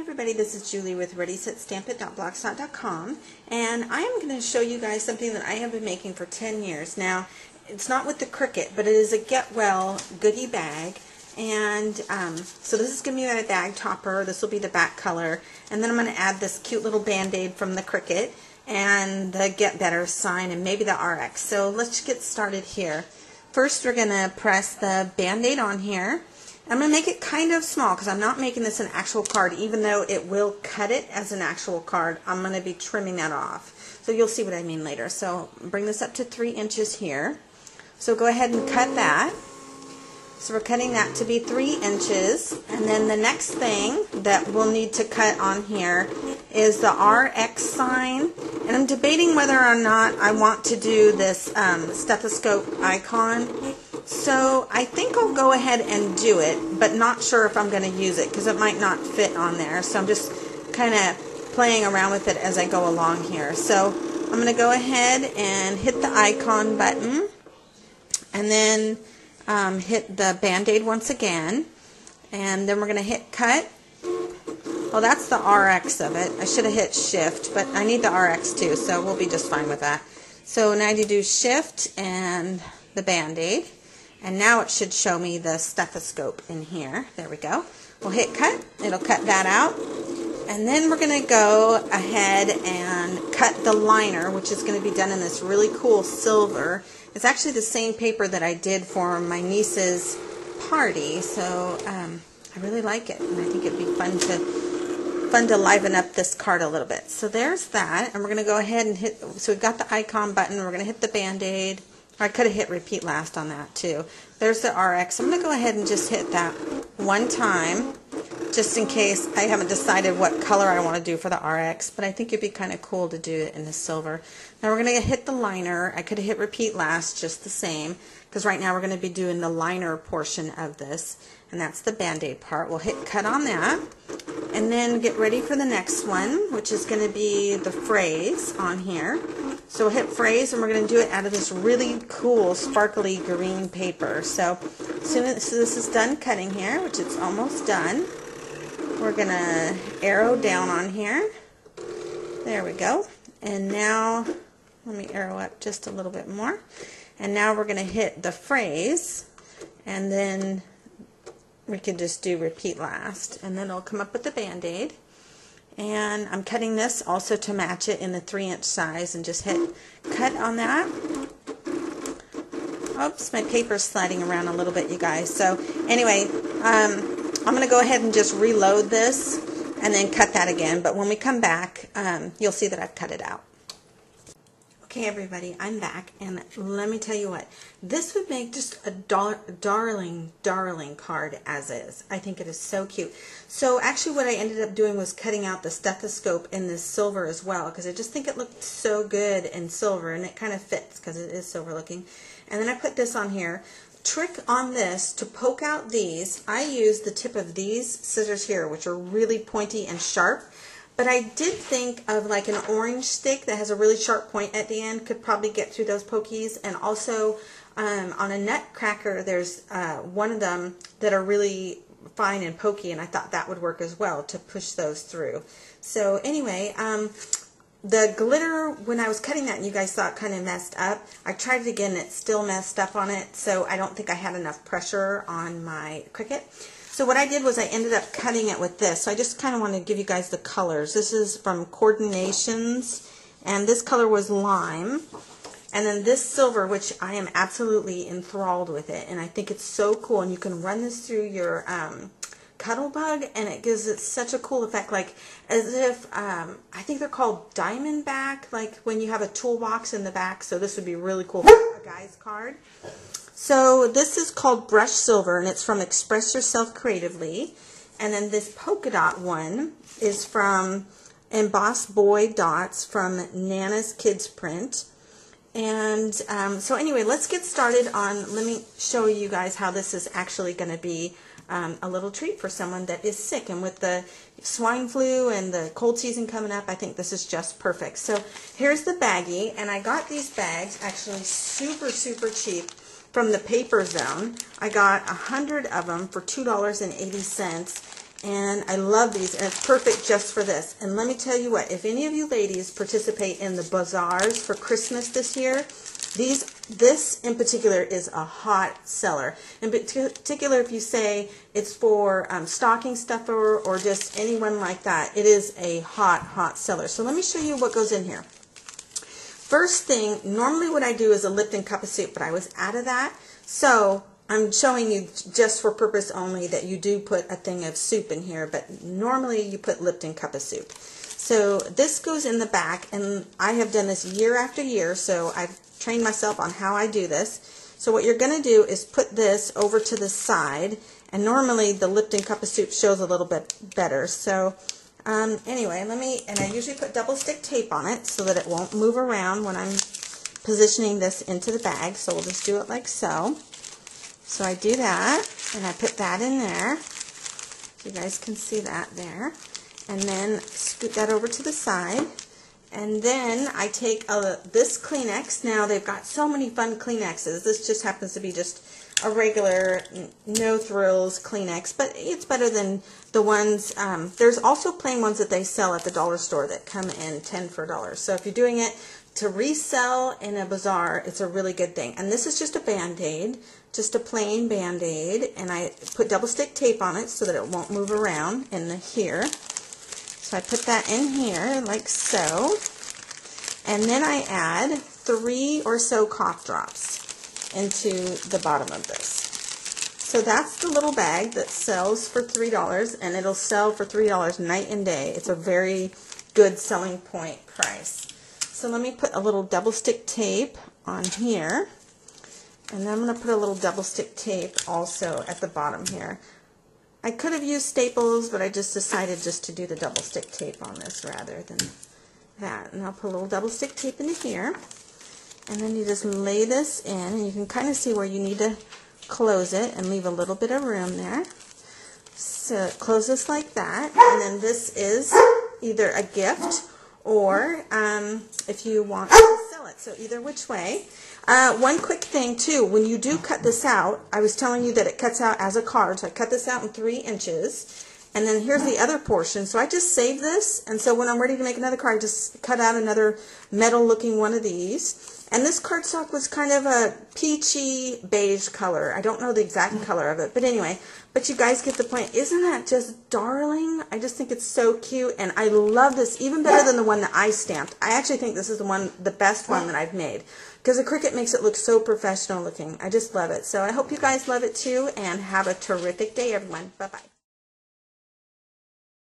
everybody, this is Julie with ReadySetStampIt.blogspot.com, and I am going to show you guys something that I have been making for 10 years. Now, it's not with the Cricut, but it is a Get Well goodie bag, and so this is going to be my bag topper. This will be the back color, and then I'm going to add this cute little Band-Aid from the Cricut and the Get Better sign and maybe the RX. So let's get started here. First, we're going to press the Band-Aid on here. I'm going to make it kind of small because I'm not making this an actual card, even though it will cut it as an actual card. I'm going to be trimming that off. So you'll see what I mean later. So bring this up to 3 inches here. So go ahead and cut that. So we're cutting that to be 3 inches. And then the next thing that we'll need to cut on here is the RX sign. And I'm debating whether or not I want to do this stethoscope icon. So I think I'll go ahead and do it, but not sure if I'm going to use it because it might not fit on there. So I'm just kind of playing around with it as I go along here. So I'm going to go ahead and hit the icon button and then hit the Band-Aid once again. And then we're going to hit cut. Well, that's the RX of it. I should have hit shift, but I need the RX too, so we'll be just fine with that. So now you do shift and the Band-Aid. And now it should show me the stethoscope in here. There we go. We'll hit cut. It'll cut that out. And then we're going to go ahead and cut the liner, which is going to be done in this really cool silver. It's actually the same paper that I did for my niece's party. So I really like it. And I think it'd be fun to liven up this card a little bit. So there's that. And we're going to go ahead and hit. So we've got the icon button. We're going to hit the Band-Aid. I could have hit repeat last on that too. There's the RX. I'm going to go ahead and just hit that one time just in case I haven't decided what color I want to do for the RX, but I think it'd be kind of cool to do it in the silver. Now we're going to hit the liner. I could have hit repeat last just the same because right now we're going to be doing the liner portion of this, and that's the Band-Aid part. We'll hit cut on that and then get ready for the next one, which is going to be the phrase on here. So we'll hit phrase, and we're going to do it out of this really cool sparkly green paper. So as soon as this is done cutting here, which it's almost done, we're going to arrow down on here. There we go. And now, let me arrow up just a little bit more. And now we're going to hit the phrase, and then we can just do repeat last. And then it'll come up with the Band-Aid. And I'm cutting this also to match it in the 3-inch size, and just hit cut on that. Oops, my paper's sliding around a little bit, you guys. So anyway, I'm going to go ahead and just reload this and then cut that again. But when we come back, you'll see that I've cut it out. Okay, everybody, I'm back, and let me tell you what. This would make just a darling card as is. I think it is so cute. So actually what I ended up doing was cutting out the stethoscope in this silver as well, because I just think it looked so good in silver, and it kind of fits because it is silver looking. And then I put this on here. Trick on this, to poke out these, I use the tip of these scissors here, which are really pointy and sharp. But I did think of like an orange stick that has a really sharp point at the end, could probably get through those pokies. And also on a nutcracker, there's one of them that are really fine and pokey, and I thought that would work as well to push those through. So anyway, the glitter, when I was cutting that and you guys saw it kind of messed up, I tried it again and it still messed up on it, so I don't think I had enough pressure on my Cricut. So what I did was I ended up cutting it with this. So I just kind of want to give you guys the colors. This is from Coordinations, and this color was lime. And then this silver, which I am absolutely enthralled with it, and I think it's so cool. And you can run this through your Cuttlebug, and it gives it such a cool effect, like as if, I think they're called Diamondback, like when you have a toolbox in the back. So this would be really cool for a guy's card. So this is called Brush Silver, and it's from Express Yourself Creatively. And then this polka dot one is from Embossed Boy Dots from Nana's Kids Print. And so anyway, let's get started on, let me show you guys how this is actually going to be a little treat for someone that is sick. And with the swine flu and the cold season coming up, I think this is just perfect. So here's the baggie, and I got these bags actually super cheap from the Paper Zone. I got 100 of them for $2.80, and I love these, and it's perfect just for this. And let me tell you what, if any of you ladies participate in the bazaars for Christmas this year, this in particular is a hot seller. In particular, if you say it's for stocking stuffer or just anyone like that, it is a hot seller. So let me show you what goes in here. First thing, normally what I do is a Lipton cup of soup, but I was out of that. So I'm showing you just for purpose only that you do put a thing of soup in here, but normally you put Lipton cup of soup. So this goes in the back, and I have done this year after year, so I've trained myself on how I do this. So what you're going to do is put this over to the side, and normally the Lipton cup of soup shows a little bit better. So anyway, and I usually put double stick tape on it so that it won't move around when I'm positioning this into the bag. So we'll just do it like so. So I do that, and I put that in there. You guys can see that there. And then scoot that over to the side. And then I take this Kleenex. Now they've got so many fun Kleenexes. This just happens to be just a regular no thrills Kleenex, but it's better than the ones, there's also plain ones that they sell at the dollar store that come in 10 for $1. So if you're doing it to resell in a bazaar, it's a really good thing. And this is just a Band-Aid, just a plain Band-Aid, and I put double stick tape on it so that it won't move around in here. So I put that in here like so, and then I add 3 or so cough drops into the bottom of this. So that's the little bag that sells for $3, and it'll sell for $3 night and day. It's a very good selling point price. So let me put a little double stick tape on here, and then I'm going to put a little double stick tape also at the bottom here. I could have used staples, but I just decided just to do the double stick tape on this rather than that. And I'll put a little double stick tape into here. And then you just lay this in, and you can kind of see where you need to close it and leave a little bit of room there. So close this like that, and then this is either a gift or if you want to sell it. So either which way. One quick thing too, when you do cut this out, I was telling you that it cuts out as a card, so I cut this out in 3 inches, and then here's the other portion. So I just save this, and so when I'm ready to make another card, I just cut out another metal looking one of these. And this cardstock was kind of a peachy beige color. I don't know the exact color of it, but anyway, but you guys get the point. Isn't that just darling? I just think it's so cute, and I love this even better than the one that I stamped. I actually think this is the best one that I've made, because the Cricut makes it look so professional looking. I just love it. So I hope you guys love it too, and have a terrific day, everyone. Bye-bye.